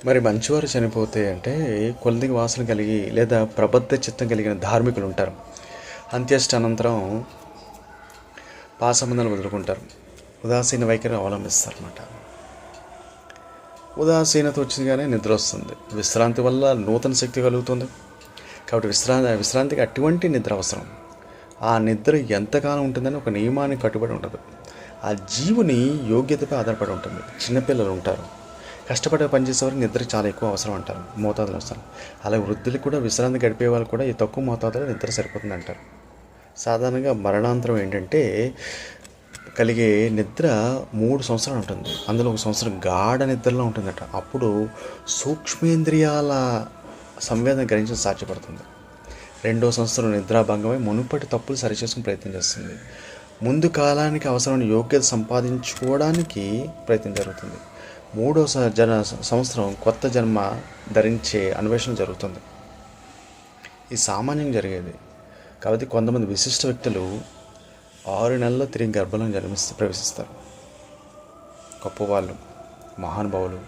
మరి మంచివారు చనిపోతే అంటే కొద్దిగా వాసన కలిగి లేదా ప్రబద్ధ చిత్తం కలిగిన ధార్మికులు ఉంటారు. అంత్యేష్ట అనంతరం పాసబంధాలు వదులుకుంటారు. ఉదాసీన వైఖరి అవలంబిస్తారన్నమాట. ఉదాసీనత వచ్చిందిగానే నిద్ర వస్తుంది. విశ్రాంతి వల్ల నూతన శక్తి కలుగుతుంది. కాబట్టి విశ్రాంతికి అటువంటి నిద్ర అవసరం. ఆ నిద్ర ఎంతకాలం ఉంటుందని ఒక నియమానికి కట్టుబడి ఉండదు. ఆ జీవుని యోగ్యతపై ఆధారపడి ఉంటుంది. చిన్నపిల్లలు ఉంటారు, కష్టపడే పనిచేసేవారికి నిద్ర చాలా ఎక్కువ అవసరం అంటారు, మోతాదులు అవసరం. అలాగే వృద్ధులకు కూడా విశ్రాంతి గడిపే వాళ్ళు కూడా ఈ తక్కువ మోతాదులో నిద్ర సరిపోతుంది అంటారు. సాధారణంగా మరణాంతరం ఏంటంటే కలిగే నిద్ర 3 సంవత్సరాలు ఉంటుంది. అందులో 1 సంవత్సరం గాఢ నిద్రలో ఉంటుందట. అప్పుడు సూక్ష్మేంద్రియాల సంవేదన గ్రహించడం సాధ్యపడుతుంది. 2వ సంవత్సరం నిద్రాభంగమై మునుపటి తప్పులు సరిచేసుకుని ప్రయత్నం చేస్తుంది. ముందు కాలానికి అవసరమైన యోగ్యత సంపాదించుకోవడానికి ప్రయత్నం జరుగుతుంది. 3వ సంవత్సరం కొత్త జన్మ ధరించే అన్వేషణ జరుగుతుంది. ఇది సామాన్యంగా జరిగేది. కాబట్టి కొంతమంది విశిష్ట వ్యక్తులు 6 నెలల్లో తిరిగి గర్భంలో ప్రవేశిస్తారు. గొప్పవాళ్ళు, మహానుభావులు,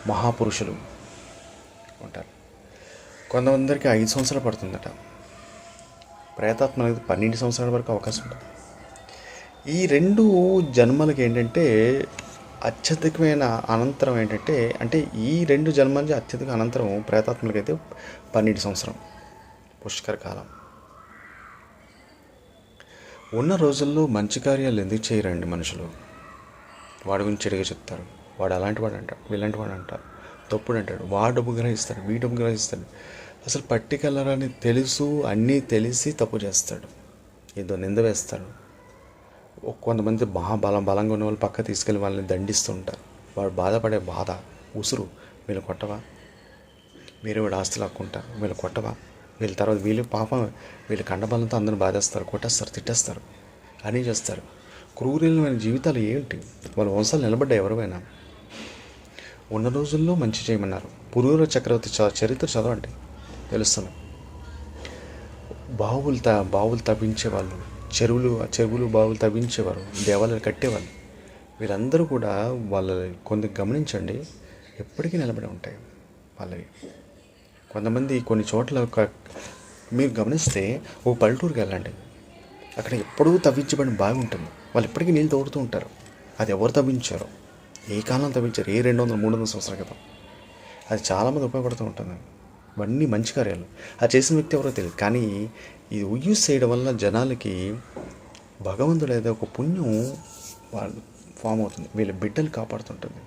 మహాపురుషులు ఉంటారు. కొంతమందికి 5 సంవత్సరాలు పడుతుందట. ప్రేతాత్మలకు 12 సంవత్సరాల వరకు అవకాశం ఉంటుంది. ఈ 2 జన్మలకి ఏంటంటే అత్యధికమైన అనంతరం ఏంటంటే అంటే ఈ 2 జన్మలకి అత్యధిక అనంతరం ప్రేతాత్మలకైతే 12 సంవత్సరం పుష్కర కాలం. ఉన్న రోజుల్లో మంచి కార్యాలు ఎందుకు చేయరండి మనుషులు? వాడి గురించి చెడుగా చెప్తారు. వాడు అలాంటి వాడు అంటాడు, వీలాంటి వాడు అంటారు, తప్పుడు అంటాడు, వాడు డబ్బు గ్రహిస్తాడు, వీ డబ్బు గ్రహిస్తాడు. అసలు పట్టికెళ్ళరని తెలుసు, అన్నీ తెలిసి తప్పు చేస్తాడు, ఏదో నింద వేస్తాడు. కొంతమంది బలంగా ఉన్న వాళ్ళు పక్క తీసుకెళ్ళి వాళ్ళని దండిస్తూ ఉంటారు. వాడు బాధపడే బాధ ఉసురు, వీళ్ళు కొట్టవా, మీరు వాడు ఆస్తులు లాక్కుంటారు, వీళ్ళు కొట్టవా, వీళ్ళ తర్వాత వీళ్ళు పాపం వీళ్ళు కండబలంతో అందరూ బాధేస్తారు, కొట్టేస్తారు, తిట్టేస్తారు, అన్నీ చేస్తారు. క్రూరమైన జీవితాలు ఏంటి? వాళ్ళ వంశాలు నిలబడ్డాయి ఎవరివైనా? ఉన్న రోజుల్లో మంచి చేయమన్నారు. పురూర చక్రవర్తి చరిత్ర చదవండి, తెలుస్తుంది. బావులు తవ్వించేవాళ్ళు, చెరువులు బావులు తవ్వించేవారు, దేవాలయాలు కట్టేవాళ్ళు. వీరందరూ కూడా వాళ్ళ కొంత గమనించండి, ఎప్పటికీ నిలబడి ఉంటాయి వాళ్ళవి. కొంతమంది కొన్ని చోట్ల మీరు గమనిస్తే ఓ పల్లెటూరుకి వెళ్ళండి, అక్కడ ఎప్పుడూ తవ్వించబడిన బావి ఉంటుంది. వాళ్ళు ఎప్పటికీ నీళ్ళు తోడుతూ ఉంటారు. అది ఎవరు తవ్వించారో, ఏ కాలం తవ్వించారు, ఏ 200-300 సంవత్సరాల క్రితం. అది చాలామంది ఉపయోగపడుతూ ఉంటుంది. ఇవన్నీ మంచి కార్యాలు. అది చేసిన వ్యక్తి ఎవరో తెలియదు, కానీ ఇది యూజ్ చేయడం వల్ల జనాలకి భగవంతుడు ఏదో ఒక పుణ్యం వాళ్ళు ఫామ్ అవుతుంది, వీళ్ళ బిడ్డలు కాపాడుతుంటుంది.